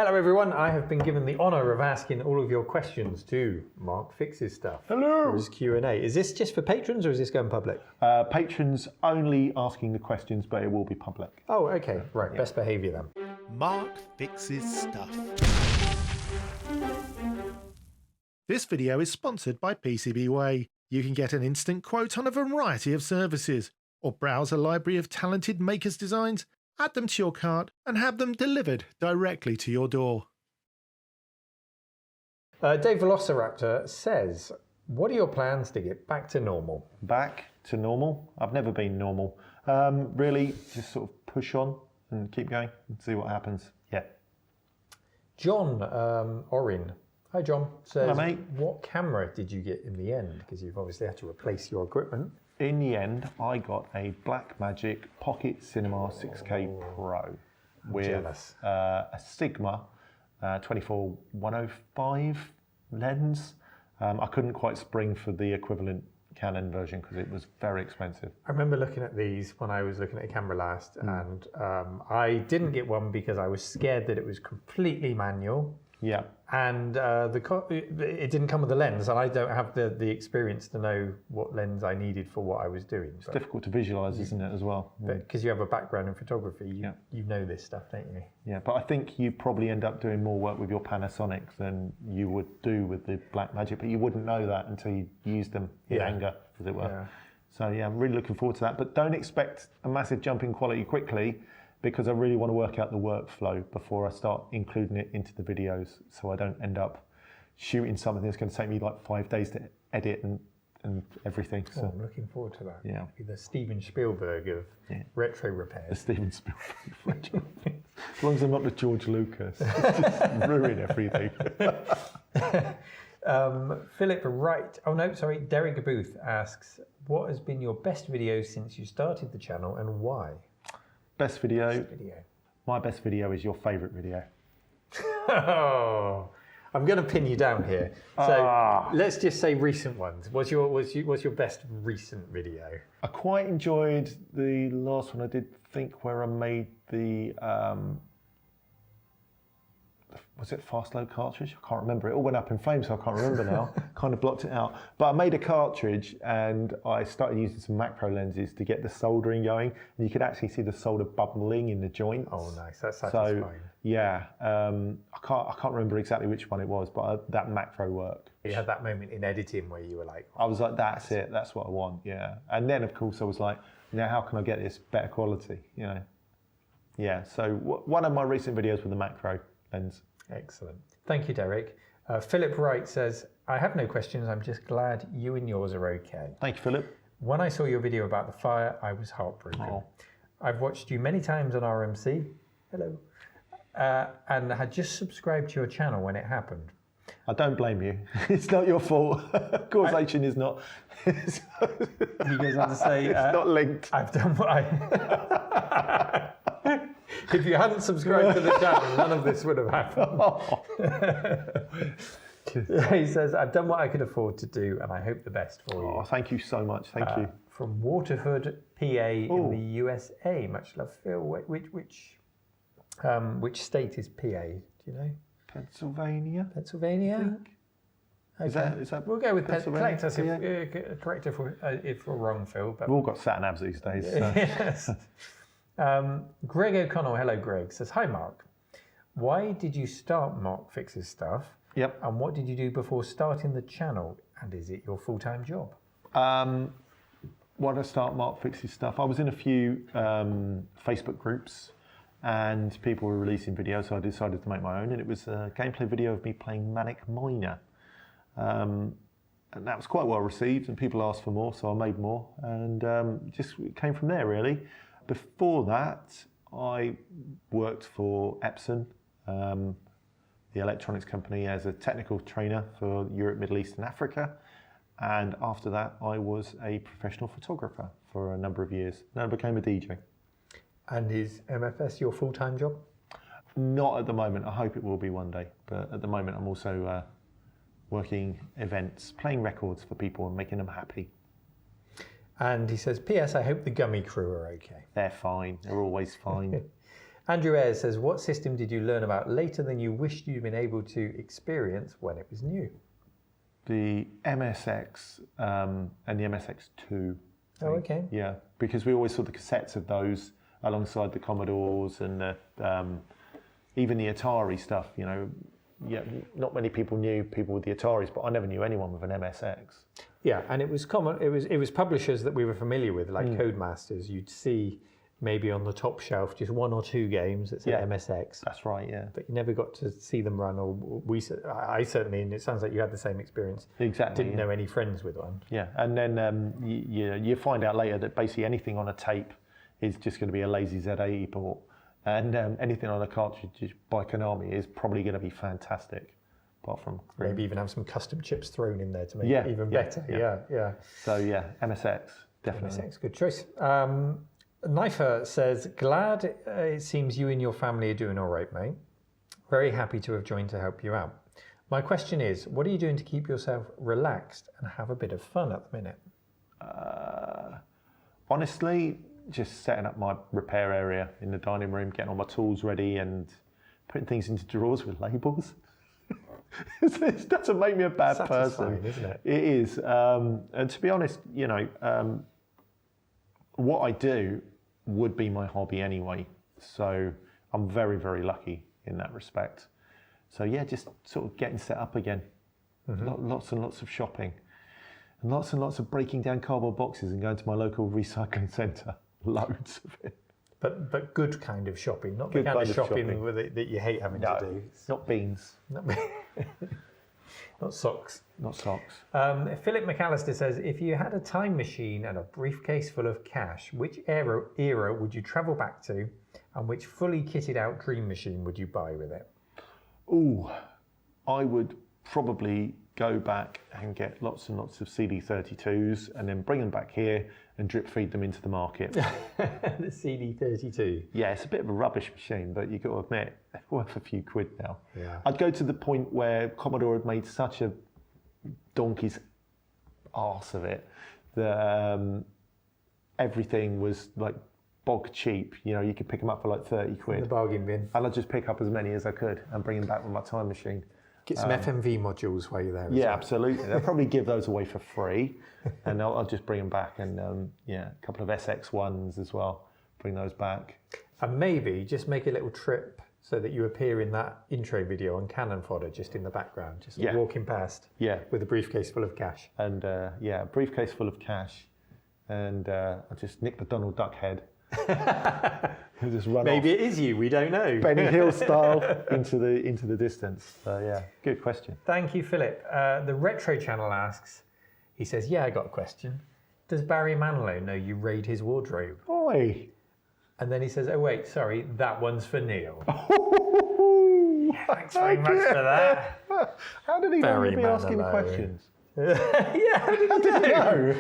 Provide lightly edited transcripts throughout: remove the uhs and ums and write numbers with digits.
Hello everyone, I have been given the honour of asking all of your questions to Mark Fixes Stuff. Hello! For his Q&A. Is this just for patrons or is this going public? Patrons only asking the questions, but it will be public. Oh, okay. Right, best behaviour then. Mark Fixes Stuff. This video is sponsored by PCBWay. You can get an instant quote on a variety of services, or browse a library of talented makers' designs, add them to your cart, and have them delivered directly to your door. Dave Velociraptor says, what are your plans to get back to normal? Back to normal? I've never been normal. Really, just sort of push on and keep going and see what happens. Yeah. John Orin. Hi John. Says, hello, mate. What camera did you get in the end? Because you've obviously had to replace your equipment. In the end, I got a Blackmagic Pocket Cinema 6K Pro with a Sigma 24-105 lens. I couldn't quite spring for the equivalent Canon version because it was very expensive. I remember looking at these when I was looking at a camera last, and I didn't get one because I was scared that it was completely manual. Yeah. And it didn't come with a lens, and I don't have the experience to know what lens I needed for what I was doing. It's difficult to visualise, isn't it, as well? But because you have a background in photography, you know this stuff, don't you? Yeah, but I think you probably end up doing more work with your Panasonic than you would do with the Blackmagic, but you wouldn't know that until you used them in anger, as it were. Yeah. So yeah, I'm really looking forward to that. But don't expect a massive jump in quality quickly, because I really want to work out the workflow before I start including it into the videos, so I don't end up shooting something that's going to take me like 5 days to edit and everything. So I'm looking forward to that. Yeah. The Steven Spielberg of retro repairs. The Steven Spielberg. As long as I'm not the George Lucas, just ruin everything. Philip Wright, Derek Booth asks, what has been your best video since you started the channel and why? Best video. My best video is your favourite video. Oh, I'm going to pin you down here. So let's just say recent ones. What's your best recent video? I quite enjoyed the last one I did, where I made the was it Fast Load cartridge? I can't remember. It all went up in flames, so I can't remember now. Kind of blocked it out. But I made a cartridge and I started using some macro lenses to get the soldering going. And you could actually see the solder bubbling in the joints. Oh, nice. That's satisfying. So, yeah, I can't remember exactly which one it was, but that macro worked. You had that moment in editing where you were like... I was like, that's it. That's what I want, yeah. And then, of course, I was like, now how can I get this better quality, you know? Yeah, so one of my recent videos with the macro lens. Excellent. Thank you, Derek. Philip Wright says, I have no questions. I'm just glad you and yours are okay. Thank you, Philip. When I saw your video about the fire, I was heartbroken. Oh. I've watched you many times on RMC. Hello. And had just subscribed to your channel when it happened. I don't blame you. It's not your fault. Causation is not. He goes on to say, it's not linked. I've done what I... If you hadn't subscribed to the channel, none of this would have happened. He says, I've done what I could afford to do, and I hope the best for you. Oh, thank you so much. Thank you. From Waterford, PA in the USA. Much love, Phil. Which state is PA? Do you know? Pennsylvania. Pennsylvania? I think. Okay. Is that we'll go with Pennsylvania. Correct if we're wrong, Phil. But... We've all got sat-navs these days. So. Yes. Greg O'Connell, hello Greg, says, hi Mark. Why did you start Mark Fixes Stuff? Yep. And what did you do before starting the channel? And is it your full-time job? Why did I start Mark Fixes Stuff? I was in a few Facebook groups and people were releasing videos, so I decided to make my own, and it was a gameplay video of me playing Manic Miner. And that was quite well received, and people asked for more, so I made more, and just came from there, really. Before that, I worked for Epson, the electronics company, as a technical trainer for Europe, Middle East and Africa. And after that, I was a professional photographer for a number of years. Then I became a DJ. And is MFS your full-time job? Not at the moment. I hope it will be one day. But at the moment, I'm also working events, playing records for people and making them happy. And he says, P.S. I hope the Gummy crew are okay. They're fine. They're always fine. Andrew Ayres says, what system did you learn about later than you wished you'd been able to experience when it was new? The MSX and the MSX2. Oh, okay. Yeah, because we always saw the cassettes of those alongside the Commodores and even the Atari stuff. You know, yeah, not many people knew people with the Ataris, but I never knew anyone with an MSX. Yeah, and it was common. It was publishers that we were familiar with, like Codemasters. You'd see maybe on the top shelf just 1 or 2 games that said MSX. That's right. Yeah, but you never got to see them run, or I certainly, and it sounds like you had the same experience. Exactly. Didn't know any friends with one. Yeah, and then you find out later that basically anything on a tape is just going to be a lazy Z80 port, and anything on a cartridge by Konami is probably going to be fantastic. Apart from maybe even have some custom chips thrown in there to make it even better. Yeah. So yeah, MSX definitely. MSX, good choice. Knifer says, glad it seems you and your family are doing all right, mate. Very happy to have joined to help you out. My question is, what are you doing to keep yourself relaxed and have a bit of fun at the minute? Honestly, just setting up my repair area in the dining room, getting all my tools ready and putting things into drawers with labels. It doesn't make me a bad person, isn't it? It is. And to be honest, you know, what I do would be my hobby anyway. So I'm very, very lucky in that respect. So yeah, just sort of getting set up again. Lots and lots of shopping. And lots of breaking down cardboard boxes and going to my local recycling centre. Loads of it. But good kind of shopping, not the kind of shopping with it that you hate having to do. Not beans. Not socks. Not socks. Philip McAllister says, if you had a time machine and a briefcase full of cash, which era would you travel back to, and which fully kitted out dream machine would you buy with it? Ooh, I would probably go back and get lots and lots of CD32s and then bring them back here and drip feed them into the market. The CD32. Yeah, it's a bit of a rubbish machine, but you've got to admit, they're worth a few quid now. Yeah. I'd go to the point where Commodore had made such a donkey's arse of it that everything was like bog cheap. You know, you could pick them up for like 30 quid. In the bargain bin. And I'd just pick up as many as I could and bring them back with my time machine. Get some FMV modules while you're there. Yeah, absolutely. They'll probably give those away for free, and I'll just bring them back. And a couple of SX1s as well. Bring those back. And maybe just make a little trip so that you appear in that intro video on Cannon Fodder, just in the background, just walking past. Yeah. With a briefcase full of cash. And a briefcase full of cash, and I'll just nick the Donald Duck head. And just run Maybe off, it is you, we don't know. Benny Hill style into the distance. So yeah, good question. Thank you, Philip. The Retro Channel asks, he says, yeah, I got a question. Does Barry Manilow know you raid his wardrobe? Oi! And then he says, oh wait, sorry, that one's for Neil. Thanks very Thank much you. for that. How did he know Barry you'd be asking Manilow. questions? Yeah, how did you know?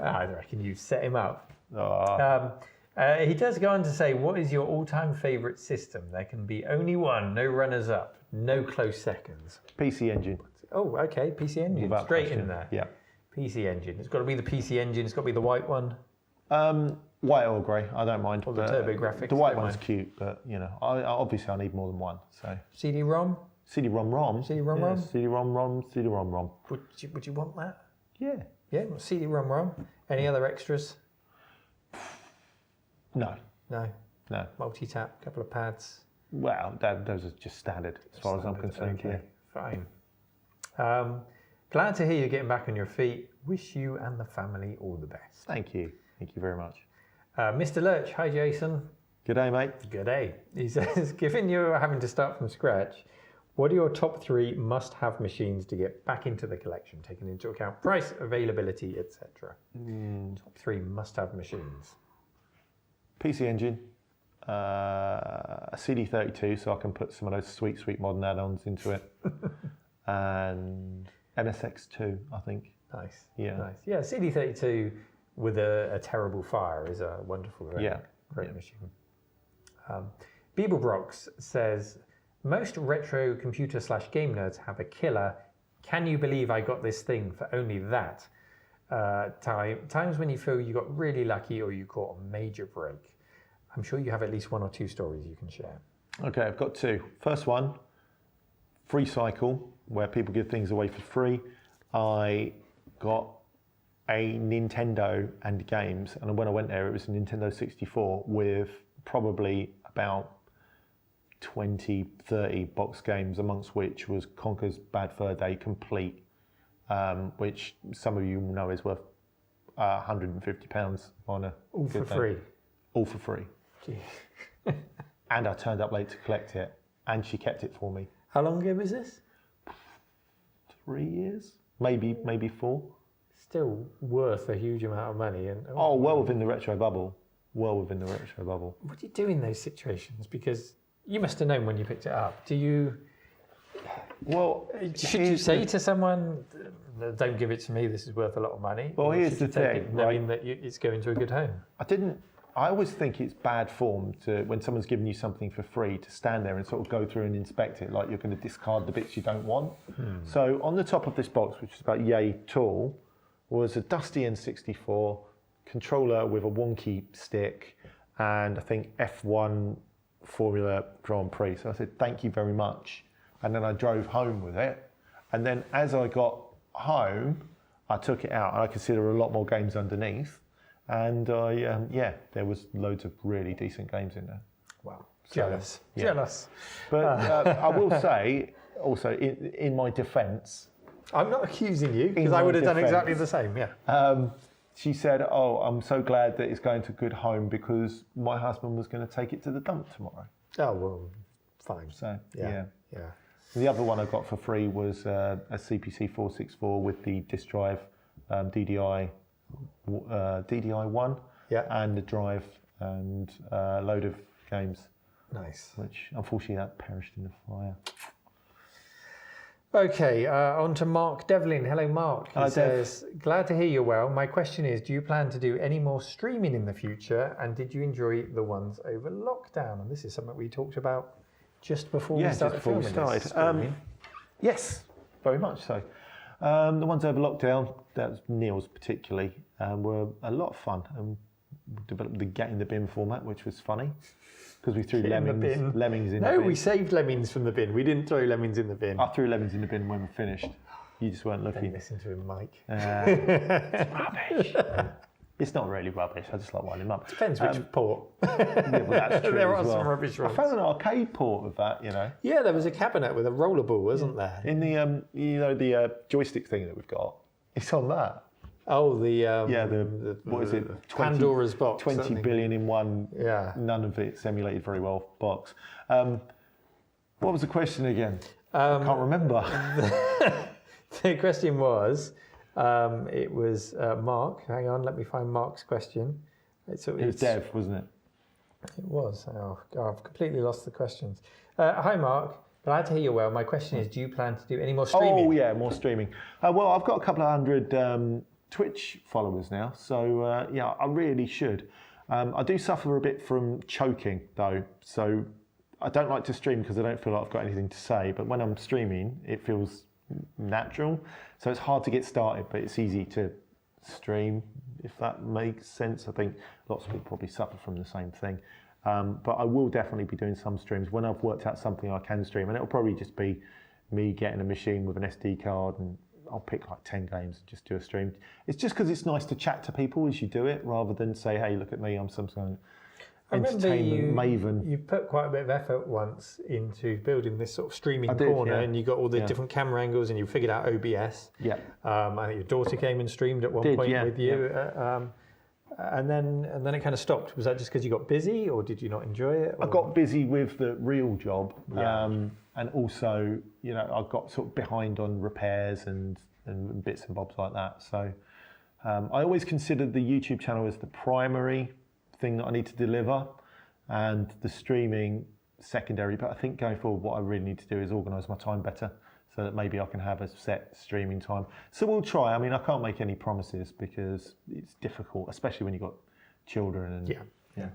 I reckon you set him up. Oh. He does go on to say, what is your all-time favourite system? There can be only one, no runners-up, no close seconds. PC Engine. Oh, okay, PC Engine, Without straight question. in there. Yeah. PC Engine. It's got to be the PC Engine. It's got to be the white one. White or grey, I don't mind. Or the TurboGrafx. The white don't one's mind. cute, but you know, obviously I need more than one. So CD-ROM? CD-ROM. CD-ROM? CD-ROM. Would you want that? Yeah. Yeah, well, CD-ROM. Any other extras? No. No. No. Multi-tap, couple of pads. Well, those are just standard as far as I'm concerned. Okay, fine. Glad to hear you're getting back on your feet. Wish you and the family all the best. Thank you. Thank you very much. Mr. Lurch, hi Jason. G'day, mate. G'day. He says, given you're having to start from scratch, what are your top 3 must-have machines to get back into the collection, taking into account price, availability, etc.? Top 3 must-have machines. PC Engine, a CD32 so I can put some of those sweet modern add-ons into it, and MSX2, I think. Nice. Yeah. Nice. Yeah, CD32 with a terrible fire is a wonderful, great machine. Beeblebrox says, most retro computer / game nerds have a killer, can you believe I got this thing for only that? Times when you feel you got really lucky or you caught a major break. I'm sure you have at least one or two stories you can share. Okay, I've got two. First one, free cycle, where people give things away for free. I got a Nintendo and games, and when I went there, it was a Nintendo 64 with probably about 20, 30 box games, amongst which was Conker's Bad Fur Day Complete, which some of you know is worth £150 on a All for good day. free. All for free. Jeez. And I turned up late to collect it, and she kept it for me. How long ago was this? 3 years, maybe 4. Still worth a huge amount of money. And Oh, well within the retro bubble. Well within the retro bubble. what do you do in those situations? Because you must have known when you picked it up. Do you? Well, Should you say to someone, "Don't give it to me. This is worth a lot of money"? Well, Or here's should you the take thing, it knowing that it's going to a good home. I always think it's bad form to, when someone's giving you something for free, to stand there and sort of go through and inspect it like you're going to discard the bits you don't want. So on the top of this box, which is about yay tall, was a dusty N64 controller with a wonky stick and I think F1 Formula Grand Prix. So I said, thank you very much. And then I drove home with it. And then as I got home, I took it out and I could see there were a lot more games underneath. And there was loads of really decent games in there. Wow. So, Jealous. yeah. Jealous. But I will say, also, in my defence, I'm not accusing you, because In I my would have done defence. exactly the same, yeah. she said, oh, I'm so glad that it's going to a good home because my husband was going to take it to the dump tomorrow. Oh, well, fine. So, Yeah. The other one I got for free was a CPC 464 with the disk drive, DDI 1, and the drive and a load of games, Nice. which unfortunately that perished in the fire. Okay, on to Mark Devlin. Hello, Mark. He Hello, Dev. says, glad to hear you're well. My question is, do you plan to do any more streaming in the future? And did you enjoy the ones over lockdown? And this is something we talked about just before we started filming this. Streaming. Yes, very much so. The ones over lockdown, that was Neil's particularly, were a lot of fun. We developed the Get in the Bin format, which was funny because we threw lemmings in the bin. No, we saved lemmings from the bin. We didn't throw lemmings in the bin. I threw lemmings in the bin when we finished. You just weren't Don't looking. listen to him, Mike. It's rubbish. It's not really rubbish. I just like winding them up. Depends which port. Yeah, well, that's true There as are well. some rubbish I ones. found an arcade port of that, you know. Yeah, there was a cabinet with a rollerball, wasn't there? In the the joystick thing that we've got, it's on that. Oh, the what is it? 20, Pandora's box. 20 something. billion in one. Yeah. None of it's emulated very well. Box. What was the question again? I can't remember. The question was, it was Mark. Hang on, let me find Mark's question. It was Dev, wasn't it? It was. Oh, God, I've completely lost the questions. Hi, Mark. Glad to hear you're well. My question is, do you plan to do any more streaming? Oh, yeah, more streaming. Well, I've got a couple of hundred Twitch followers now, so I really should. I do suffer a bit from choking, though, so I don't like to stream because I don't feel like I've got anything to say, but when I'm streaming, it feels natural. So it's hard to get started, but it's easy to stream, if that makes sense. I think lots of people probably suffer from the same thing. But I will definitely be doing some streams when I've worked out something I can stream, and it'll probably just be me getting a machine with an SD card, and I'll pick like 10 games and just do a stream. It's just because it's nice to chat to people as you do it, rather than say, hey, look at me, I'm some kind of entertainment maven. You put quite a bit of effort once into building this sort of streaming corner, and you got all the different camera angles, and you figured out OBS. Yeah. I think your daughter came and streamed at one point with you. Yeah. And then it kind of stopped. Was that just because you got busy, or did you not enjoy it? Or? I got busy with the real job, and also, I got sort of behind on repairs and bits and bobs like that. So I always considered the YouTube channel as the primary thing that I need to deliver, and the streaming secondary. But I think going forward, what I really need to do is organise my time better, so that maybe I can have a set streaming time. So we'll try. I mean, I can't make any promises because it's difficult, especially when you've got children. And, yeah.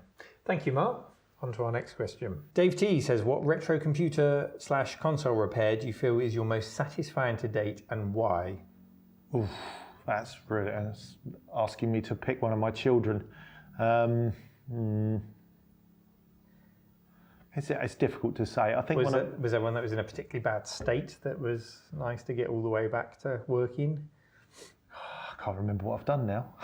Thank you, Mark. On to our next question. Dave T says, what retro computer / console repair do you feel is your most satisfying to date, and why? Oof, that's asking me to pick one of my children. It's difficult to say. I think was there one that was in a particularly bad state that was nice to get all the way back to working? I can't remember what I've done now.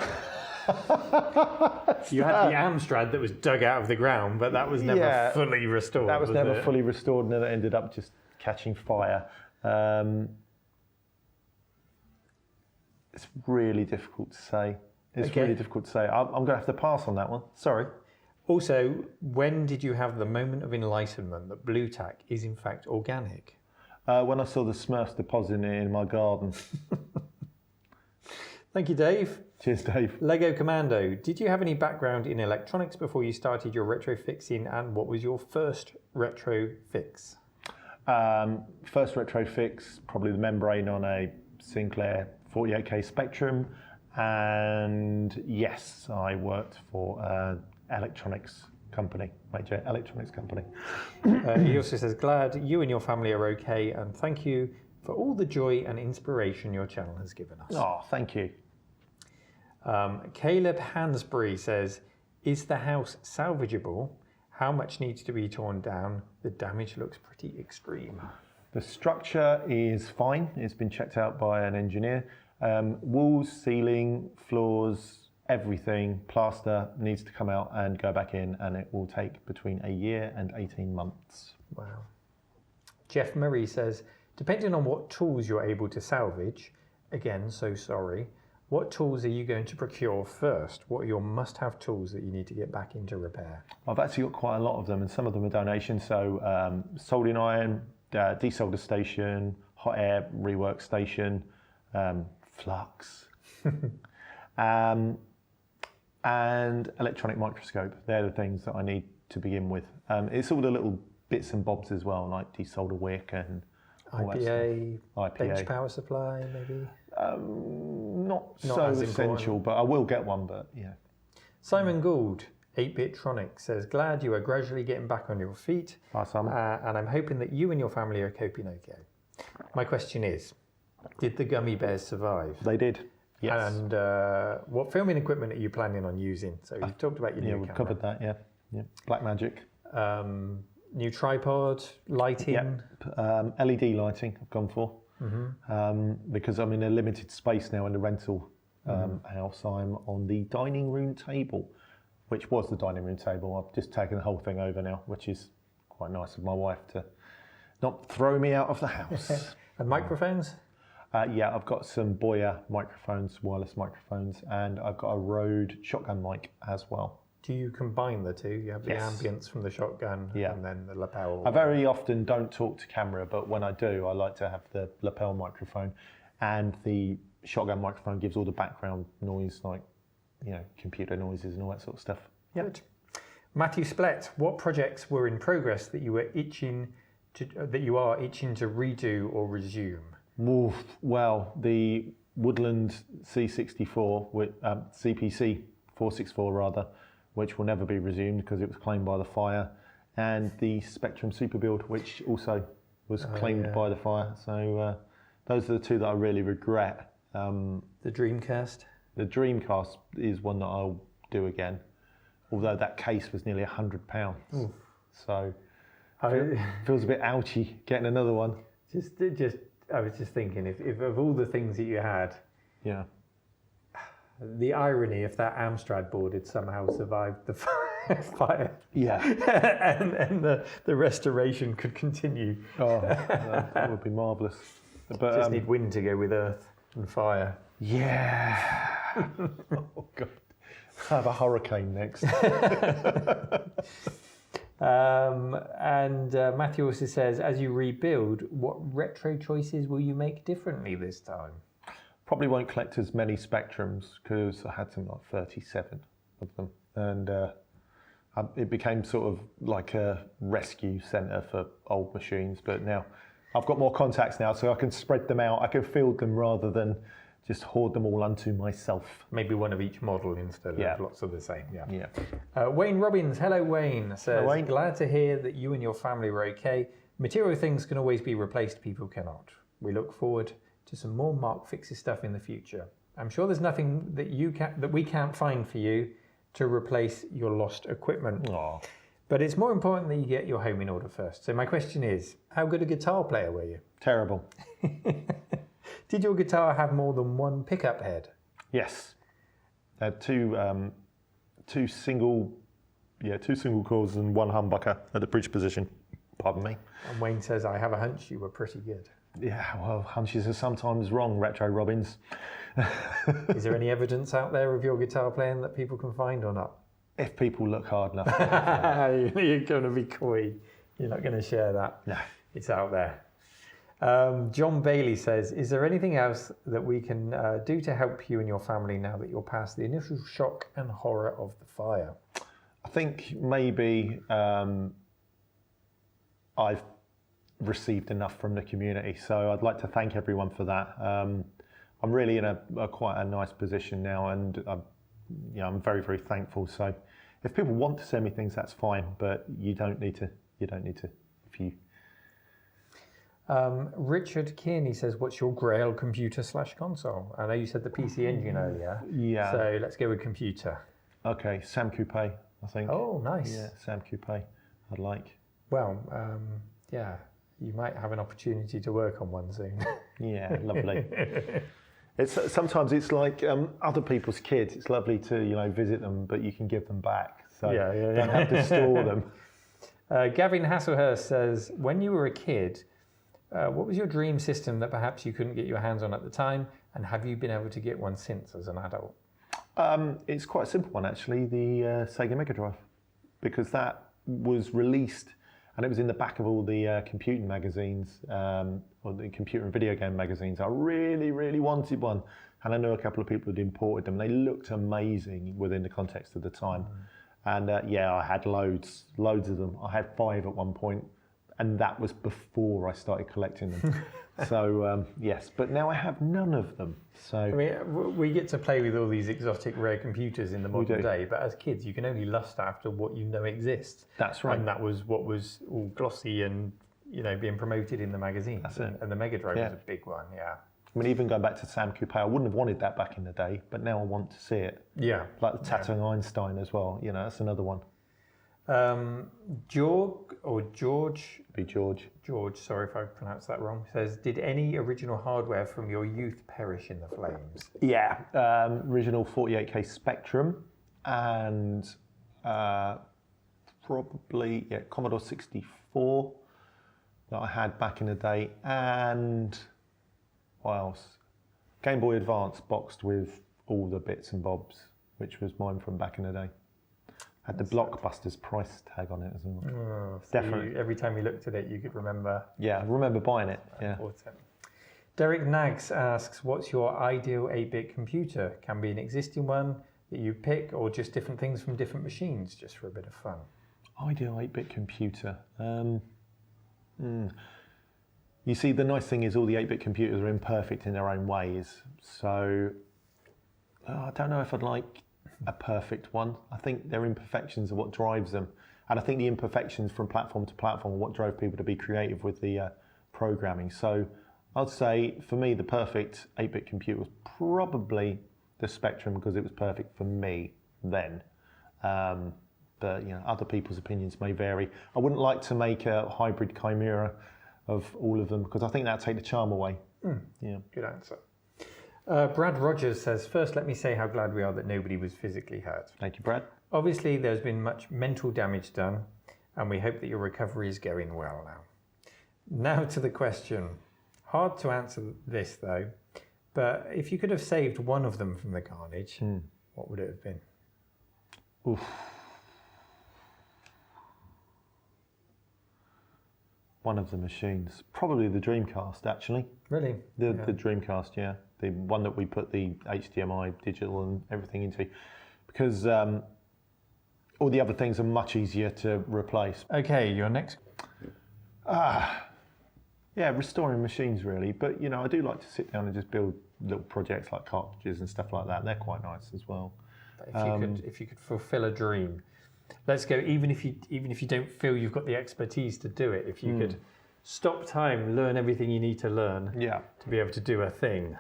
You had the Amstrad that was dug out of the ground, but that was never fully restored. That was never fully restored, and it ended up just catching fire. It's really difficult to say. Really difficult to say. I'm going to have to pass on that one. Sorry. Also, when did you have the moment of enlightenment that blue tack is in fact organic? When I saw the Smurfs depositing it in my garden. Thank you, Dave. Cheers, Dave. Lego Commando, did you have any background in electronics before you started your retro fixing, and what was your first retro fix? First retro fix, probably the membrane on a Sinclair 48K Spectrum, and yes, I worked for an electronics company, major electronics company. He also says, glad you and your family are okay, and thank you for all the joy and inspiration your channel has given us. Oh, thank you. Caleb Hansbury says, is the house salvageable? How much needs to be torn down? The damage looks pretty extreme. The structure is fine. It's been checked out by an engineer. Walls, ceiling, floors, everything, plaster needs to come out and go back in, and it will take between a year and 18 months. Wow. Jeff Murray says, depending on what tools you're able to salvage, again, so sorry, what tools are you going to procure first? What are your must-have tools that you need to get back into repair? I've actually got quite a lot of them, and some of them are donations. So soldering iron, desolder station, hot air rework station, flux, and electronic microscope. They're the things that I need to begin with. It's all the little bits and bobs as well, like desolder wick and IPA, bench power supply, maybe? Not so essential, but I will get one, but yeah. Simon Gould, 8-Bit Tronic, says, glad you are gradually getting back on your feet. Hi, Simon. And I'm hoping that you and your family are coping okay. My question is, did the gummy bears survive? They did, yes. And what filming equipment are you planning on using? So you've talked about your new we've camera. covered that, yeah. Blackmagic. New tripod, lighting? Yep. LED lighting I've gone for. Because I'm in a limited space now in the rental house. I'm on the dining room table, which was the dining room table. I've just taken the whole thing over now, which is quite nice of my wife to not throw me out of the house. And microphones? Yeah, I've got some Boya microphones, wireless microphones, and I've got a Rode shotgun mic as well. Do you combine the two? You have the ambience from the shotgun and then the lapel? I very often don't talk to camera, but when I do, I like to have the lapel microphone, and the shotgun microphone gives all the background noise, like, you know, computer noises and all that sort of stuff. Yep. Matthew Splett, what projects were in progress that you were itching to redo or resume? Well, the Woodland C64 with CPC 464 rather, which will never be resumed because it was claimed by the fire, and the Spectrum Super Build, which also was claimed by the fire. So those are the two that I really regret. The Dreamcast? The Dreamcast is one that I'll do again, although that case was nearly £100. So it feels a bit ouchy getting another one. I was just thinking, if of all the things that you had, yeah. The irony if that Amstrad board had somehow survived the fire, and the restoration could continue. Oh, that would be marvellous. But just need wind to go with earth and fire. Yeah. Oh God, I have a hurricane next. And Matthew also says, as you rebuild, what retro choices will you make differently this time? Probably won't collect as many Spectrums because I had something like 37 of them, and it became sort of like a rescue centre for old machines. But now I've got more contacts now, so I can spread them out. I can field them rather than just hoard them all unto myself. Maybe one of each model instead of lots of the same. Yeah. Wayne Robbins, hello Wayne, says, hello, Wayne. Glad to hear that you and your family were okay. Material things can always be replaced, people cannot. We look forward to some more Mark Fixes stuff in the future. I'm sure there's nothing that we can't find for you to replace your lost equipment. Aww. But it's more important that you get your home in order first. So my question is, how good a guitar player were you? Terrible. Did your guitar have more than one pickup head? Yes. I had two single chords and one humbucker at the bridge position. Pardon me. And Wayne says, I have a hunch you were pretty good. Yeah, well, hunches are sometimes wrong, Retro Robbins. Is there any evidence out there of your guitar playing that people can find or not? If people look hard enough. You're going to be coy. You're not going to share that. No. It's out there. John Bailey says, is there anything else that we can do to help you and your family now that you're past the initial shock and horror of the fire? I think maybe I've received enough from the community, so I'd like to thank everyone for that. I'm really in a quite a nice position now, and I'm very, very thankful. So if people want to send me things, that's fine, but you don't need to. If you. Richard Kearney says, what's your Grail computer/console? I know you said the PC Engine earlier. Yeah. So let's go with computer. Okay, Sam Coupe, I think. Oh, nice. Yeah, Sam Coupe, I'd like. Well, yeah, you might have an opportunity to work on one soon. Yeah, lovely. Sometimes it's like other people's kids. It's lovely to visit them, but you can give them back. So Yeah. don't have to store them. Gavin Hasselhurst says, when you were a kid, what was your dream system that perhaps you couldn't get your hands on at the time, and have you been able to get one since as an adult? It's quite a simple one, actually, the Sega Mega Drive, because that was released and it was in the back of all the computing magazines, or the computer and video game magazines. I really, really wanted one, and I know a couple of people had imported them. They looked amazing within the context of the time. And I had loads of them. I had 5 at one point, and that was before I started collecting them. So yes, but now I have none of them. So I mean, we get to play with all these exotic rare computers in the modern do. day, but as kids you can only lust after what you know exists. That's right. And that was what was all glossy and being promoted in the magazines. That's it. And the Mega Drive Yeah. was a big one. Yeah. I mean, even going back to Sam Coupe, I wouldn't have wanted that back in the day, but now I want to see it. Yeah. Like the Tattooing Einstein as well. That's another one. George, sorry if I pronounced that wrong, says, did any original hardware from your youth perish in the flames? Yeah, original 48K Spectrum and probably Commodore 64 that I had back in the day, and what else? Game Boy Advance boxed with all the bits and bobs, which was mine from back in the day. Had the Blockbusters price tag on it as well. Oh, so Definitely. every time you looked at it, you could remember. Yeah, I remember buying it. Yeah. Important. Derek Nags asks, what's your ideal 8-bit computer? Can be an existing one that you pick, or just different things from different machines, just for a bit of fun. Ideal 8-bit computer. You see, the nice thing is all the 8-bit computers are imperfect in their own ways. So I don't know if I'd like a perfect one. I think their imperfections are what drives them. And I think the imperfections from platform to platform are what drove people to be creative with the programming. So I'd say, for me, the perfect 8-bit computer was probably the Spectrum, because it was perfect for me then. But other people's opinions may vary. I wouldn't like to make a hybrid chimera of all of them, because I think that'd take the charm away. Yeah. Good answer. Brad Rogers says, first let me say how glad we are that nobody was physically hurt. Thank you, Brad. Obviously there's been much mental damage done, and we hope that your recovery is going well now. Now to the question. Hard to answer this though, but if you could have saved one of them from the carnage, what would it have been? Oof. One of the machines, probably the Dreamcast, actually. Really? The Dreamcast, yeah. The one that we put the HDMI, digital and everything into. Because all the other things are much easier to replace. Okay, your next. Yeah, restoring machines really. But, I do like to sit down and just build little projects like cartridges and stuff like that. They're quite nice as well. If you could fulfill a dream. Let's go, even if you don't feel you've got the expertise to do it, if you could stop time, learn everything you need to learn to be able to do a thing.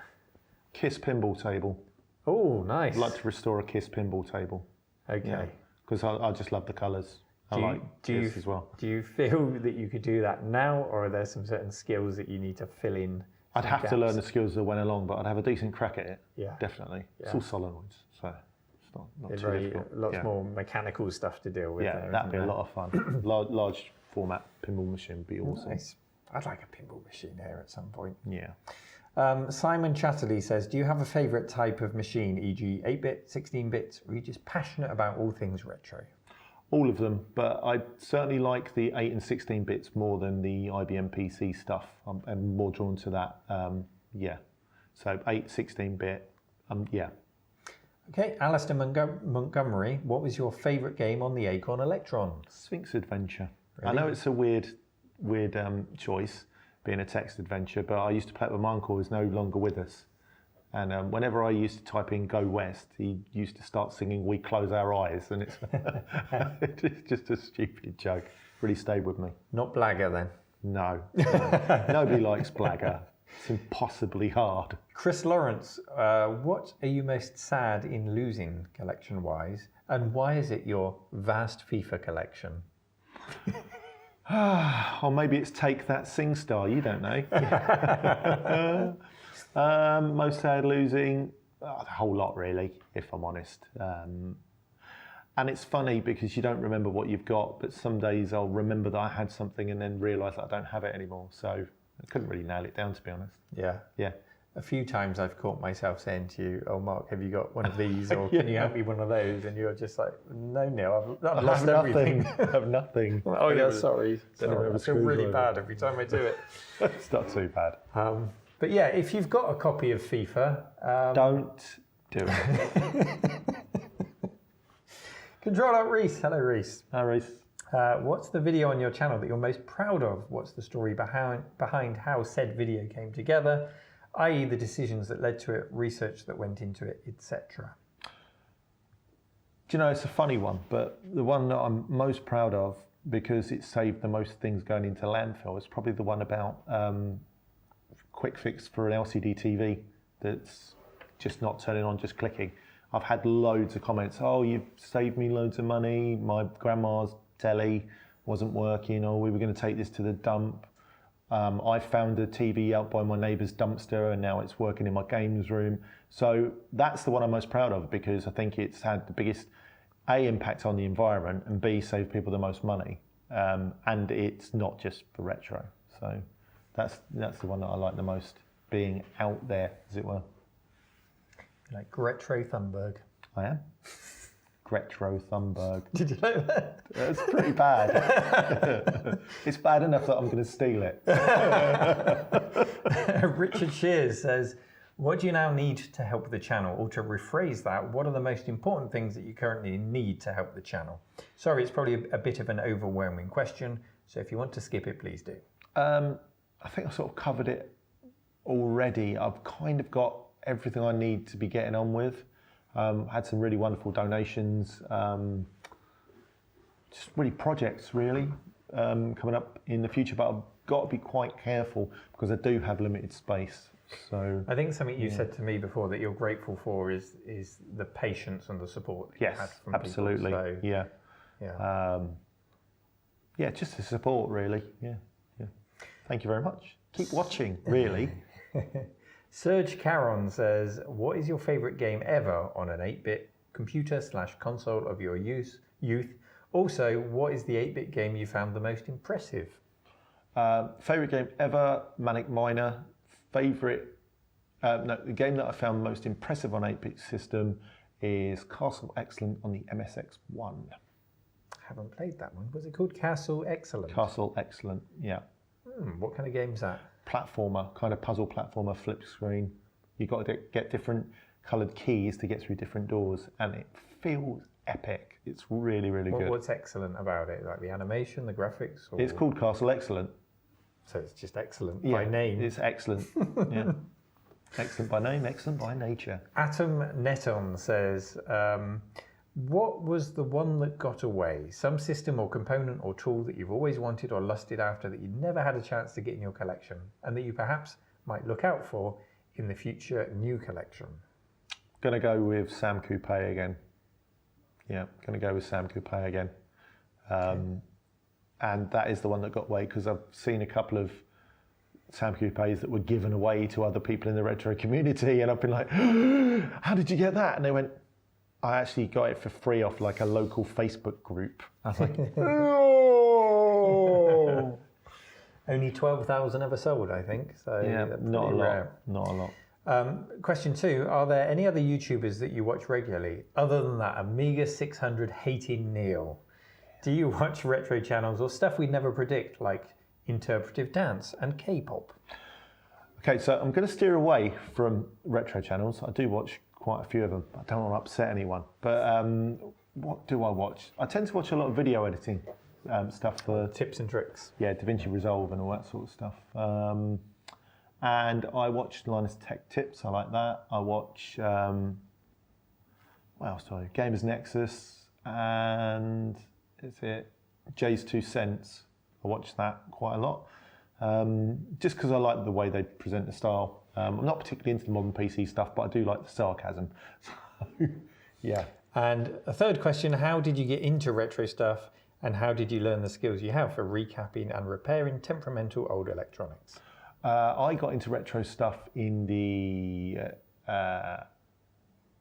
KISS pinball table. Oh, nice. I'd like to restore a KISS pinball table. Okay. Because I just love the colours. I like this as well. Do you feel that you could do that now, or are there some certain skills that you need to fill in? I'd have to learn the skills that went along, but I'd have a decent crack at it. Yeah, definitely. Yeah. It's all solenoids, so it's not too difficult. Lots more mechanical stuff to deal with. Yeah, that'd be a lot of fun. Large format pinball machine would be awesome. Nice. I'd like a pinball machine here at some point. Yeah. Simon Chatterley says, do you have a favourite type of machine, e.g. 8-bit, 16-bit, or are you just passionate about all things retro? All of them, but I certainly like the 8 and 16 bits more than the IBM PC stuff. I'm more drawn to that, yeah. So 8, 16-bit, yeah. Okay, Alistair Montgomery, what was your favourite game on the Acorn Electron? Sphinx Adventure. Really? I know it's a weird choice, being a text adventure, but I used to play it with my uncle who's no longer with us. And whenever I used to type in Go West, he used to start singing We Close Our Eyes, and it's just a stupid joke. Really stayed with me. Not Blagger then? No. Nobody likes Blagger. It's impossibly hard. Chris Lawrence, what are you most sad in losing collection-wise, and why is it your vast FIFA collection? Or maybe it's Take That SingStar, you don't know. Most sad losing, a whole lot really, if I'm honest. And it's funny because you don't remember what you've got, but some days I'll remember that I had something and then realise that I don't have it anymore. So I couldn't really nail it down, to be honest. Yeah. Yeah. A few times I've caught myself saying to you, oh, Mark, have you got one of these? Or can you help me one of those? And you're just like, no, Neil, I've lost everything. I have nothing. Oh, yeah, sorry. I feel really screwdriver. bad every time I do it. It's not too bad. But yeah, if you've got a copy of FIFA... don't do it. Control Alt Reese. Hello, Reese. Hi, Reese. What's the video on your channel that you're most proud of? What's the story behind how said video came together, i.e. the decisions that led to it, research that went into it, etc.? Do you know, it's a funny one, but the one that I'm most proud of, because it saved the most things going into landfill, is probably the one about quick fix for an LCD TV that's just not turning on, just clicking. I've had loads of comments, oh, you've saved me loads of money, my grandma's telly wasn't working, or we were going to take this to the dump. I found a TV out by my neighbour's dumpster and now it's working in my games room. So that's the one I'm most proud of, because I think it's had the biggest A, impact on the environment, and B, saved people the most money. And it's not just for retro. So that's the one that I like the most, being out there, as it were. Like Retro Thunberg. I am. Gretro Thunberg. Did you like that? That's pretty bad. It's bad enough that I'm going to steal it. Richard Shears says, what do you now need to help the channel? Or to rephrase that, what are the most important things that you currently need to help the channel? Sorry, it's probably a bit of an overwhelming question, so if you want to skip it, please do. I think I sort of covered it already. I've kind of got everything I need to be getting on with. Had some really wonderful donations, just really projects really coming up in the future, but I've got to be quite careful because I do have limited space. So I think something you said to me before that you're grateful for is the patience and the support that you've had from absolutely. people. So, yeah. Yeah, just the support really. Yeah. Thank you very much. Keep watching, really. Serge Caron says, what is your favourite game ever on an 8-bit computer/console of your youth? Also, what is the 8-bit game you found the most impressive? Favourite game ever, Manic Miner. The game that I found most impressive on 8-bit system is Castle Excellent on the MSX1. I haven't played that one. Was it called Castle Excellent? Castle Excellent, yeah. What kind of game is that? Platformer, kind of puzzle platformer, flip screen. You've got to get different coloured keys to get through different doors, and it feels epic. It's really, really good. What's excellent about it? Like the animation, the graphics? Or... It's called Castle Excellent. So it's just excellent by name. It's excellent. Yeah. Excellent by name, excellent by nature. Atom Neton says, what was the one that got away? Some system or component or tool that you've always wanted or lusted after that you never had a chance to get in your collection and that you perhaps might look out for in the future new collection? Going to go with Sam Coupe again. Yeah, going to go with Sam Coupe again. And that is the one that got away, because I've seen a couple of Sam Coupés that were given away to other people in the retro community, and I've been like, how did you get that? And they went, I actually got it for free off like a local Facebook group. I was like, oh. Only 12,000 ever sold, I think. So Yeah, that's not a pretty lot. rare. Not a lot. Question 2, are there any other YouTubers that you watch regularly, other than that Amiga 600 hating Neil? Do you watch retro channels or stuff we'd never predict, like interpretive dance and K-pop? Okay, so I'm going to steer away from retro channels. I do watch quite a few of them. I don't want to upset anyone. But what do I watch? I tend to watch a lot of video editing stuff for Tips and tricks. Yeah, DaVinci Resolve and all that sort of stuff. And I watch Linus Tech Tips. I like that. I watch what else do I do? Gamers Nexus, and is it Jay's 2 Cents? I watch that quite a lot. Just because I like the way they present the style. I'm not particularly into the modern PC stuff, but I do like the sarcasm. So, yeah. And a third question, how did you get into retro stuff, and how did you learn the skills you have for recapping and repairing temperamental old electronics? I got into retro stuff in the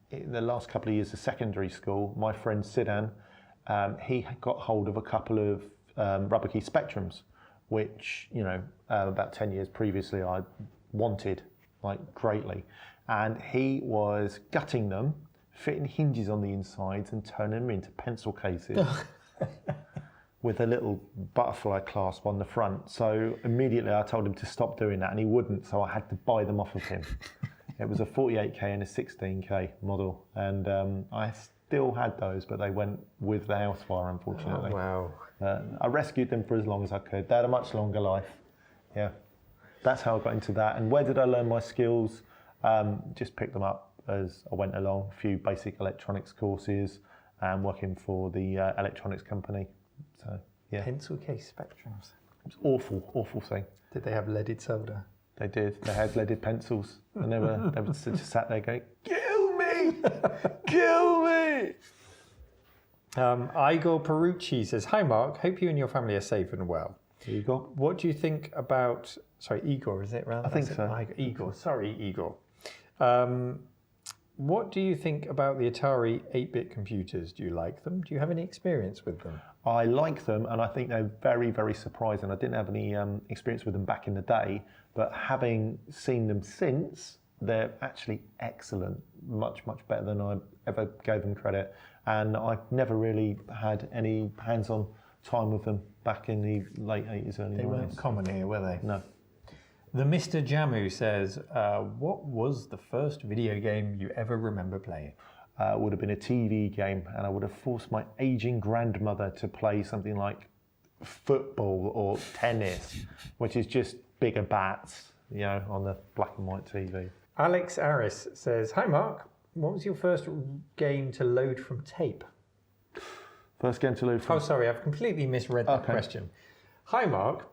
last couple of years of secondary school. My friend Sidan, he got hold of a couple of rubber key Spectrums, which, you know, about 10 years previously I wanted, like, greatly. And he was gutting them, fitting hinges on the insides and turning them into pencil cases with a little butterfly clasp on the front. So immediately I told him to stop doing that, and he wouldn't, so I had to buy them off of him. It was a 48K and a 16K model, and I still had those, but they went with the house fire, unfortunately. Oh, wow. I rescued them for as long as I could. They had a much longer life. Yeah, that's how I got into that. And where did I learn my skills? Just picked them up as I went along. A few basic electronics courses, and working for the electronics company. So yeah, Pencil case Spectrums. it was awful thing. Did they have leaded solder? They did. They had leaded pencils, and they were just sat there going, "Kill me, kill me." Igor Perucci says, "Hi Mark, hope you and your family are safe and well. Here you go. What do you think about?" Sorry, Igor, is it? Rather, I think so. Igor, sorry, Igor. What do you think about the Atari 8-bit computers? Do you like them? Do you have any experience with them? I like them, and I think they're very, very surprising. I didn't have any experience with them back in the day, but having seen them since, they're actually excellent. Much better than I ever gave them credit. And I've never really had any hands-on time with them back in the late 80s, early 90s. They weren't common here, were they? No. The Mr. Jamu says, what was the first video game you ever remember playing? It would have been a TV game, and I would have forced my aging grandmother to play something like football or tennis, which is just bigger bats, you know, on the black and white TV. Alex Aris says, "Hi Mark, what was your first game to load from tape?" First game to load from... Oh, sorry, I've completely misread that question. Hi Mark,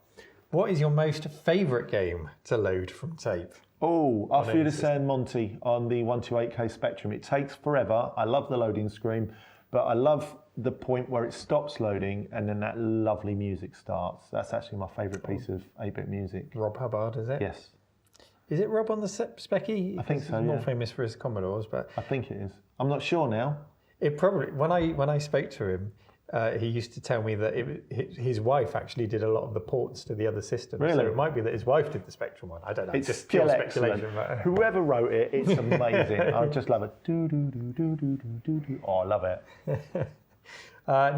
what is your most favourite game to load from tape? Oh, I feel the same, Monty, on the 128K Spectrum. It takes forever. I love the loading screen, but I love the point where it stops loading and then that lovely music starts. That's actually my favourite piece of 8-bit music. Rob Hubbard, is it? Yes. Is it Rob on the Specky? I think so, He's more yeah. famous for his Commodores, but I think it is. I'm not sure now. it probably, when I spoke to him, he used to tell me that his wife actually did a lot of the ports to the other systems. Really? So it might be that his wife did the Spectrum one. I don't know. It's just still pure excellent. speculation. But... Whoever wrote it, it's amazing. I just love it. Do, do, do, do, do, do, do, do. Oh, I love it.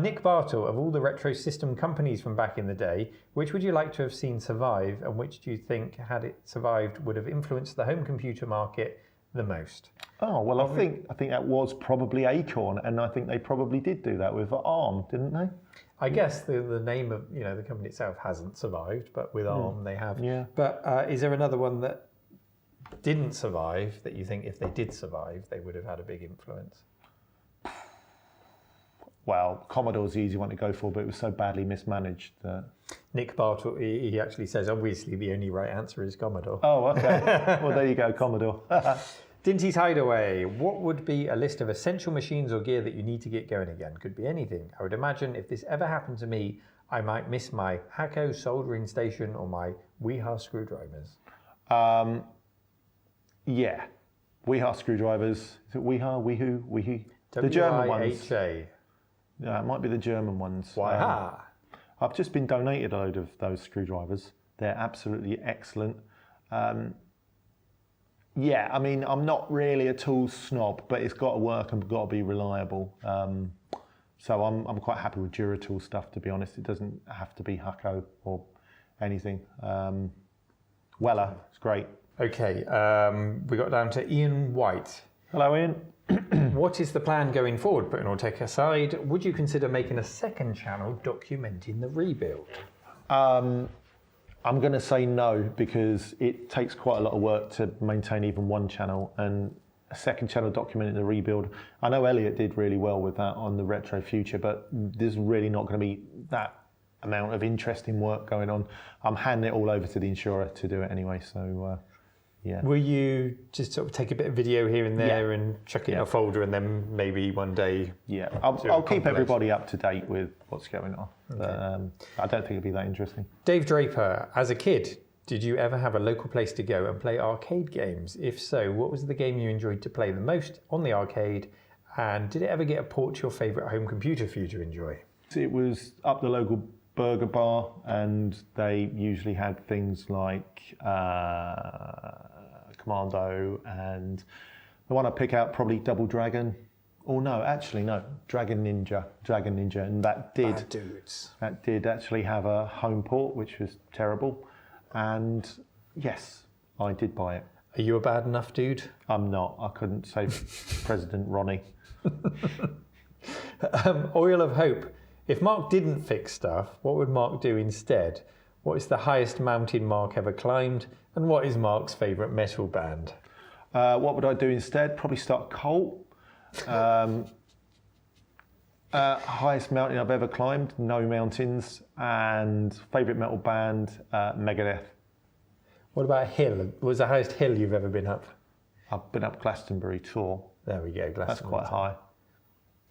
Nick Bartle, of all the retro system companies from back in the day, which would you like to have seen survive, and which do you think, had it survived, would have influenced the home computer market the most? Oh, well, I think that was probably Acorn, and I think they probably did do that with ARM, didn't they? I guess the name of the company itself hasn't survived, but with ARM they have. Yeah. But is there another one that didn't survive that you think if they did survive they would have had a big influence? Well, Commodore's the easy one to go for, but it was so badly mismanaged that... Nick Bartle, he actually says, obviously the only right answer is Commodore. Oh, okay. Well, there you go, Commodore. Dinty's Hideaway. What would be a list of essential machines or gear that you need to get going again? Could be anything. I would imagine if this ever happened to me, I might miss my Hakko soldering station or my Weeha screwdrivers. Yeah. Weeha screwdrivers. Is it Weeha, Weehoo? The German ones. W-I-H-A. Yeah, it might be the German ones. Weeha. I've just been donated a load of those screwdrivers. They're absolutely excellent. Yeah, I mean, I'm not really a tools snob, but it's got to work and got to be reliable. So I'm quite happy with Duratool stuff, to be honest. It doesn't have to be Hakko or anything. Weller, it's great. Okay, we got down to Ian White. Hello, Ian. What is the plan going forward? Putting all tech aside, would you consider making a second channel documenting the rebuild? I'm going to say no, because it takes quite a lot of work to maintain even one channel, and a second channel documenting the rebuild. I know Elliot did really well with that on the Retro Future, but there's really not going to be that amount of interesting work going on. I'm handing it all over to the insurer to do it anyway, so yeah. Will you just sort of take a bit of video here and there and chuck it in a folder, and then maybe one day... Yeah, I'll keep everybody up to date with what's going on. Okay. But I don't think it'll be that interesting. Dave Draper, as a kid, did you ever have a local place to go and play arcade games? If so, what was the game you enjoyed to play the most on the arcade? And did it ever get a port to your favourite home computer for you to enjoy? It was up the local burger bar, and they usually had things like Commando, and the one I pick out, probably Double Dragon. Oh no, actually no, Dragon Ninja, and that did actually have a home port, which was terrible. And yes, I did buy it. Are you a bad enough dude? I'm not. I couldn't save President Ronnie. Oil of Hope. If Mark didn't fix stuff, what would Mark do instead? What is the highest mountain Mark ever climbed? And what is Mark's favourite metal band? What would I do instead? Probably start a cult. Highest mountain I've ever climbed, no mountains. And favourite metal band, Megadeth. What about a hill? What was the highest hill you've ever been up? I've been up Glastonbury Tor. There we go, Glastonbury. That's quite high.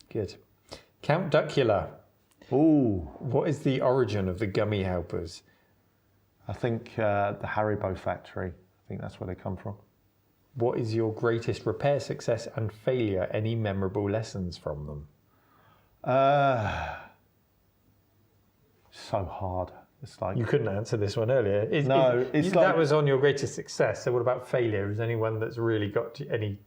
Good. Count Duckula. Ooh. What is the origin of the gummy helpers? I think the Haribo factory. I think that's where they come from. What is your greatest repair success and failure? Any memorable lessons from them? So hard. It's like you couldn't answer this one earlier. That was on your greatest success. So what about failure? Is anyone that's really got to, any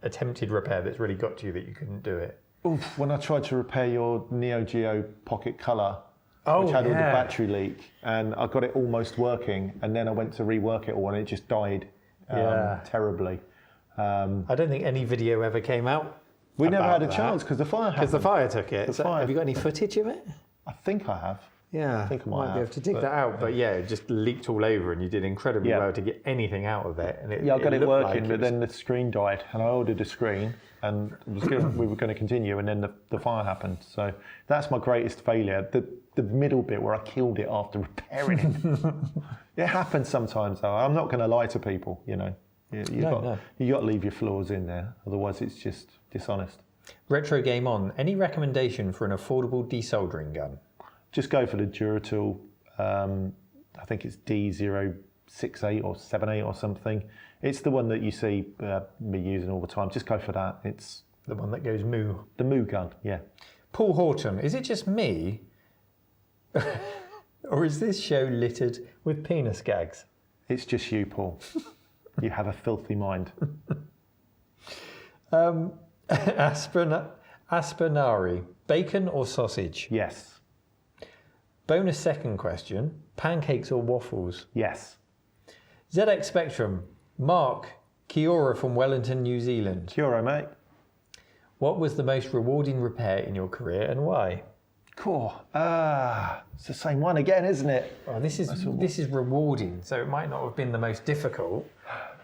attempted repair that's really got to you that you couldn't do it? Oof, when I tried to repair your Neo Geo Pocket Color, which had all the battery leak, and I got it almost working, and then I went to rework it all, and it just died terribly. I don't think any video ever came out. We never had a chance because the fire happened. Because the fire took it. Have you got any footage of it? I think I have. Yeah, I think I might be able to dig that out, but yeah, it just leaked all over, and you did incredibly well to get anything out of it. And I got it working, but then the screen died, and I ordered a screen, and we were going to continue, and then the fire happened. So that's my greatest failure. The middle bit where I killed it after repairing it. It happens sometimes, though. I'm not going to lie to people. You know, you got to leave your flaws in there, otherwise it's just dishonest. Retro Game On. Any recommendation for an affordable desoldering gun? Just go for the Duratool. I think it's D068 or 78 or something. It's the one that you see me using all the time. Just go for that. It's the one that goes moo. The moo gun, yeah. Paul Horton, is it just me? Or is this show littered with penis gags? It's just you, Paul. You have a filthy mind. Aspinari, bacon or sausage? Yes. Bonus second question, pancakes or waffles? Yes. ZX Spectrum, Mark, kia ora from Wellington, New Zealand. Kia ora, mate. What was the most rewarding repair in your career and why? Cool. It's the same one again, isn't it? Well, this is rewarding, so it might not have been the most difficult,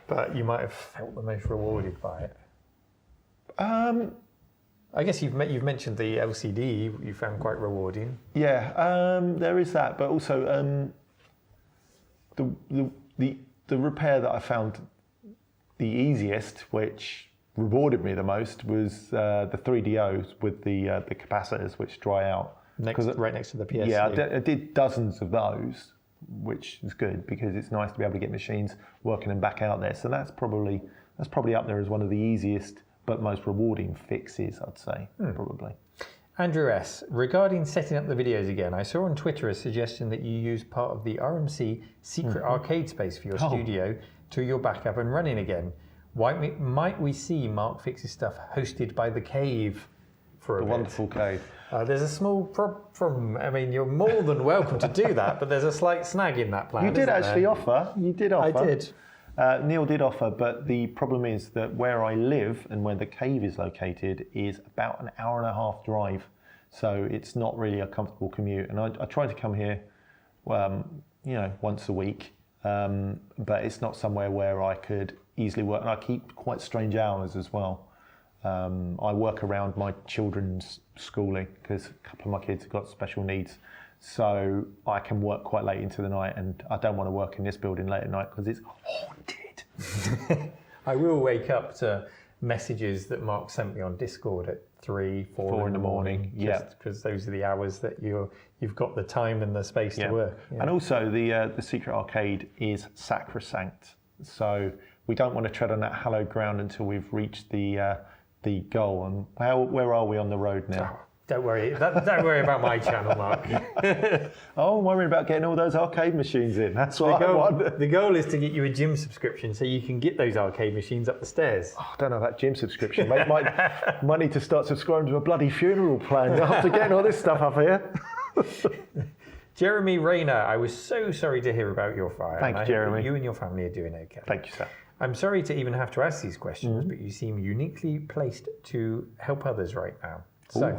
but you might have felt the most rewarded by it. I guess you've mentioned the LCD. You found quite rewarding. Yeah, there is that, but also the repair that I found the easiest, which rewarded me the most, was the 3DOs with the capacitors, which dry out. Right next to the PSU. Yeah, I did dozens of those, which is good because it's nice to be able to get machines working and back out there. So that's probably up there as one of the easiest but most rewarding fixes, I'd say, probably. Andrew S. Regarding setting up the videos again, I saw on Twitter a suggestion that you use part of the RMC secret arcade space for your studio to your backup and running again. Might we see Mark Fix's stuff hosted by The Cave for a bit? The wonderful Cave. There's a small problem. I mean, you're more than welcome to do that, but there's a slight snag in that plan. You did actually offer. You did offer. I did. Neil did offer, but the problem is that where I live and where the cave is located is about an hour and a half drive. So it's not really a comfortable commute. And I try to come here, once a week, but it's not somewhere where I could easily work. And I keep quite strange hours as well. I work around my children's schooling because a couple of my kids have got special needs. So I can work quite late into the night, and I don't want to work in this building late at night because it's haunted. I will wake up to messages that Mark sent me on Discord at 3, 4 in the morning. Just because those are the hours that you've got the time and the space to work. Yeah. And also the secret arcade is sacrosanct. So we don't want to tread on that hallowed ground until we've reached the goal. And where are we on the road now? Don't worry. Don't worry about my channel, Mark. Oh, I'm worried about getting all those arcade machines in. That's what I want. The goal is to get you a gym subscription so you can get those arcade machines up the stairs. Oh, I don't know about gym subscription. Mate, my money to start subscribing to a bloody funeral plan after getting all this stuff up here. Jeremy Rayner, I was so sorry to hear about your fire. Thank you, Jeremy. You and your family are doing okay. Thank you, sir. I'm sorry to even have to ask these questions, but you seem uniquely placed to help others right now. So,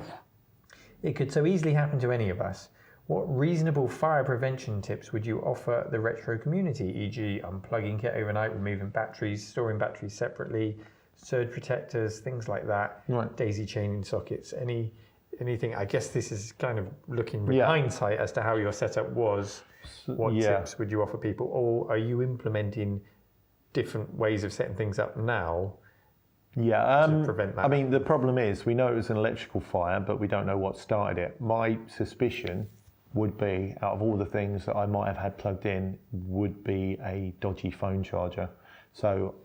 it could so easily happen to any of us. What reasonable fire prevention tips would you offer the retro community, e.g. unplugging kit overnight, removing batteries, storing batteries separately, surge protectors, things like that, daisy chaining sockets, anything? I guess this is kind of looking with hindsight as to how your setup was. What tips would you offer people? Or are you implementing different ways of setting things up now to prevent that? I mean, the problem is we know it was an electrical fire, but we don't know what started it. My suspicion would be, out of all the things that I might have had plugged in, would be a dodgy phone charger. So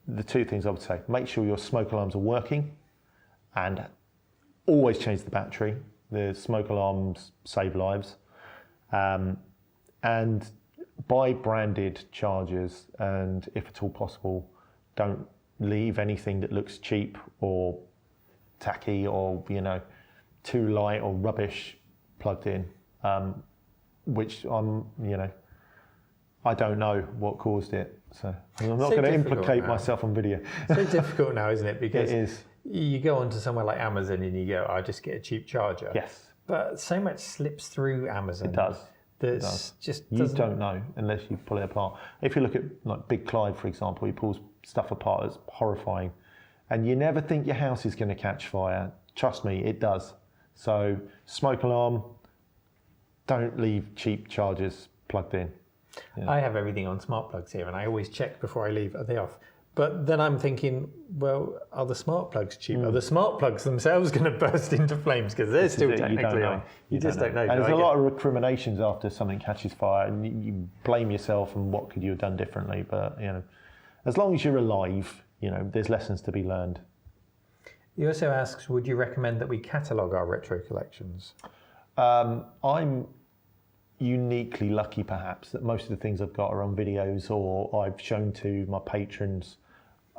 the two things I would say: make sure your smoke alarms are working, and always change the battery. The smoke alarms save lives. And buy branded chargers, and if at all possible, don't leave anything that looks cheap or tacky or too light or rubbish plugged in, which I don't know what caused it, so I'm not going to implicate myself on video. So difficult now, isn't it? Because it is. You go onto somewhere like Amazon and you go, I'll just get a cheap charger. Yes. But so much slips through Amazon. It does. You don't know unless you pull it apart. If you look at like Big Clive, for example, he pulls stuff apart that's horrifying, and you never think your house is going to catch fire. Trust me, it does. So smoke alarm, don't leave cheap chargers plugged in. I have everything on smart plugs here, and I always check before I leave, are they off? But then I'm thinking, well, are the smart plugs cheap? Are the smart plugs themselves going to burst into flames? Because they're still technically on. You just don't know. And there's a lot of recriminations after something catches fire, and you blame yourself and what could you have done differently. But, as long as you're alive, there's lessons to be learned. He also asks, would you recommend that we catalogue our retro collections? I'm uniquely lucky, perhaps, that most of the things I've got are on videos or I've shown to my patrons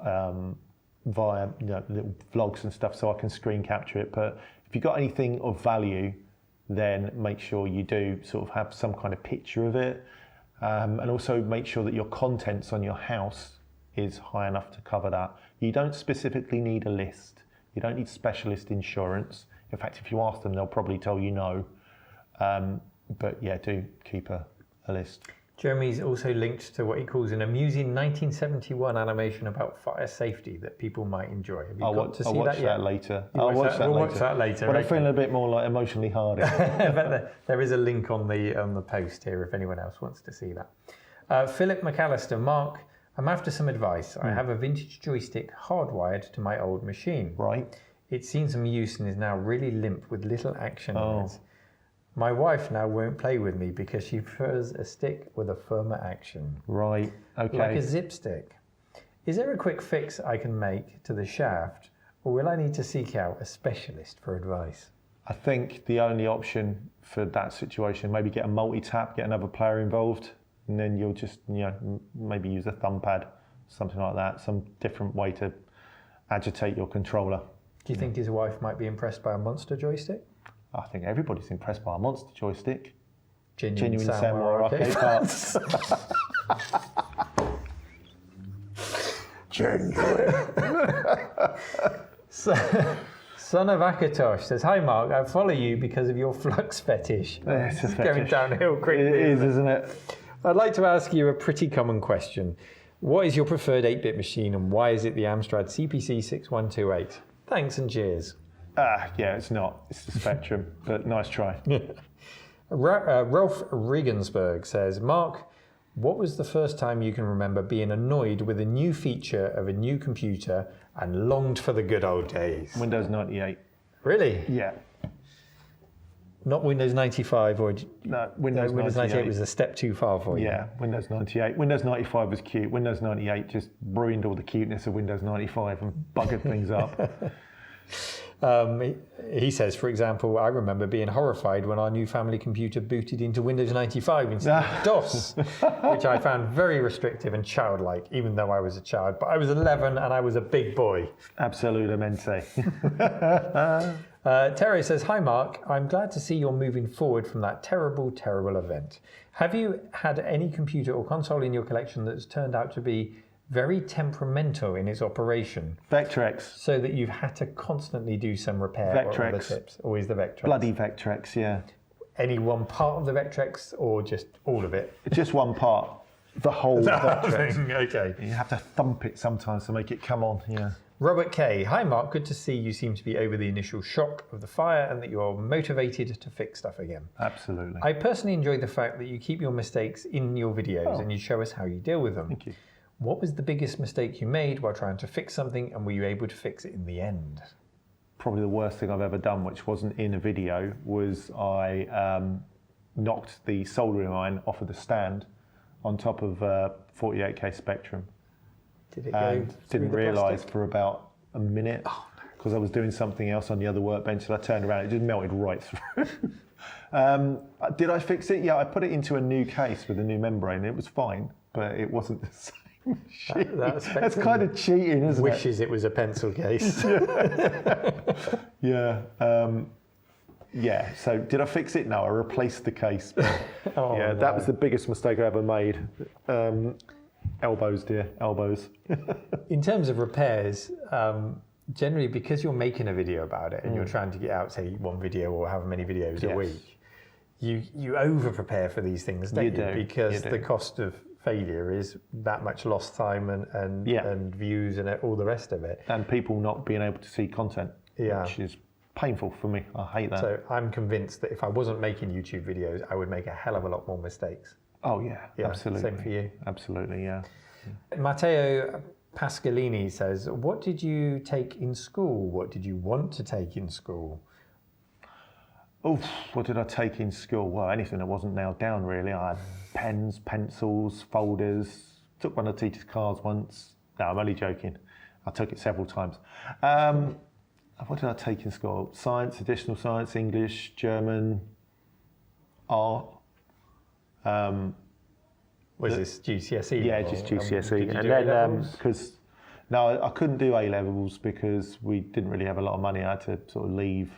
via little vlogs and stuff, so I can screen capture it. But if you've got anything of value, then make sure you do sort of have some kind of picture of it, and also make sure that your contents on your house is high enough to cover that. You don't specifically need a list. You don't need specialist insurance. In fact, if you ask them, they'll probably tell you no. But yeah, do keep a list. Jeremy's also linked to what he calls an amusing 1971 animation about fire safety that people might enjoy. Have you got to see that yet? I'll watch that later. But I'm feeling a bit more like emotionally hard. But there is a link on the post here if anyone else wants to see that. Philip McAllister, Mark, I'm after some advice. I have a vintage joystick hardwired to my old machine. Right. It's seen some use and is now really limp with little action in it. My wife now won't play with me because she prefers a stick with a firmer action. Right, okay. Like a zip stick. Is there a quick fix I can make to the shaft, or will I need to seek out a specialist for advice? I think the only option for that situation, maybe get a multi-tap, get another player involved, and then you'll just, maybe use a thumb pad, something like that, some different way to agitate your controller. Do you think his wife might be impressed by a monster joystick? I think everybody's impressed by a monster joystick. Genuine Samurai arcade parts. Genuine. Son of Akatosh says, "Hi Mark, I follow you because of your flux fetish." It's a going fetish. downhill quickly. It is, isn't it? I'd like to ask you a pretty common question. What is your preferred 8-bit machine and why is it the Amstrad CPC 6128? Thanks and cheers. Yeah, it's not. It's the Spectrum, but nice try. Rolf Regensburg says, Mark, what was the first time you can remember being annoyed with a new feature of a new computer and longed for the good old days? Windows 98. Really? Yeah. Not Windows 95 or... No, Windows 98 was a step too far for you. Yeah, Windows 98. Windows 95 was cute. Windows 98 just ruined all the cuteness of Windows 95 and buggered things up. He says, for example, I remember being horrified when our new family computer booted into Windows 95 instead of DOS, which I found very restrictive and childlike, even though I was a child. But I was 11 and I was a big boy. Absolutamente. Terry says, hi Mark, I'm glad to see you're moving forward from that terrible, terrible event. Have you had any computer or console in your collection that's turned out to be very temperamental in its operation? Vectrex. So that you've had to constantly do some repair or other tips? Always the Vectrex. Bloody Vectrex, yeah. Any one part of the Vectrex or just all of it? Just one part. The whole Vectrex. Okay. You have to thump it sometimes to make it come on, yeah. Robert K. Hi Mark, good to see you seem to be over the initial shock of the fire and that you're motivated to fix stuff again. Absolutely. I personally enjoy the fact that you keep your mistakes in your videos and you show us how you deal with them. Thank you. What was the biggest mistake you made while trying to fix something and were you able to fix it in the end? Probably the worst thing I've ever done, which wasn't in a video, was I knocked the soldering iron off of the stand on top of a 48K Spectrum. Did it go And through didn't the realise plastic? for about a minute because I was doing something else on the other workbench and I turned around, it just melted right through. Did I fix it? Yeah, I put it into a new case with a new membrane. It was fine, but it wasn't the same machine. That's kind of cheating, isn't it? Wishes it was a pencil case. Yeah. Yeah, so did I fix it? No, I replaced the case. That was the biggest mistake I ever made. Elbows, dear, elbows. In terms of repairs, generally because you're making a video about it and you're trying to get out, say, one video or however many videos a week, you over prepare for these things, don't you? Because the cost of failure is that much lost time and views and all the rest of it. And people not being able to see content, which is painful for me. I hate that. So I'm convinced that if I wasn't making YouTube videos, I would make a hell of a lot more mistakes. Oh yeah, absolutely. Same for you. Absolutely, yeah. Matteo Pascalini says, what did you take in school? What did you want to take in school? Oh, what did I take in school? Well, anything that wasn't nailed down, really. I had pens, pencils, folders. Took one of the teacher's cars once. No, I'm only joking. I took it several times. What did I take in school? Science, additional science, English, German, art. Was this GCSE? Yeah, level? just GCSE. And And then, because, no, I couldn't do A-levels because we didn't really have a lot of money. I had to sort of leave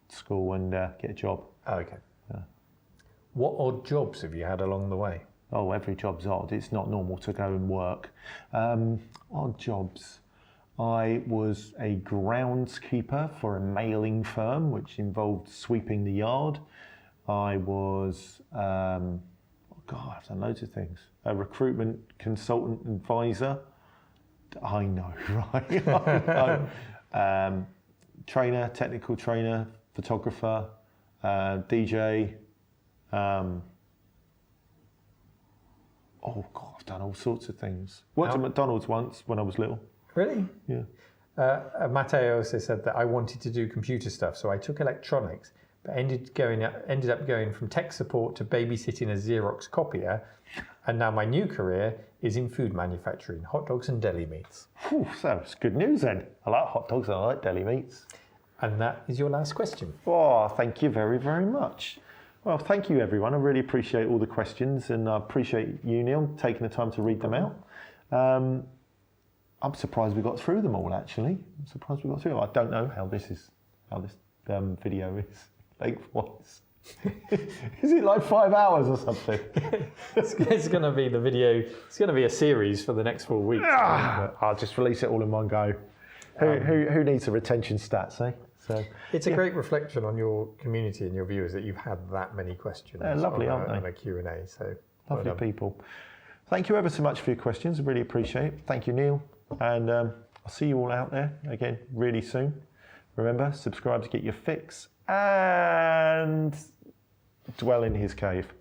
school and get a job. Oh, okay. Yeah. What odd jobs have you had along the way? Oh, every job's odd. It's not normal to go and work. Odd jobs. I was a groundskeeper for a mailing firm, which involved sweeping the yard. I was, I've done loads of things. A recruitment consultant advisor. I know, right? I know. Trainer, technical trainer, photographer, DJ. Oh, God, I've done all sorts of things. Worked at McDonald's once when I was little. Really? Yeah. Matteo also said that I wanted to do computer stuff, so I took electronics, but ended up going from tech support to babysitting a Xerox copier, and now my new career is in food manufacturing, hot dogs and deli meats. Whew, so it's good news then. I like hot dogs and I like deli meats. And that is your last question. Oh, thank you very, very much. Well, thank you, everyone. I really appreciate all the questions, and I appreciate you, Neil, taking the time to read them out. I'm surprised we got through them all, actually. I'm surprised we got through them. I don't know how this video is lengthwise. Is it like 5 hours or something? It's going to be the video. It's going to be a series for the next 4 weeks. I'll just release it all in one go. Who needs a retention stats, eh? So it's a great reflection on your community and your viewers that you've had that many questions. Lovely, aren't they? On a Q&A. So lovely people. Thank you ever so much for your questions. I really appreciate it. Thank you, Neil. And I'll see you all out there again really soon. Remember, subscribe to get your fix and dwell in his cave.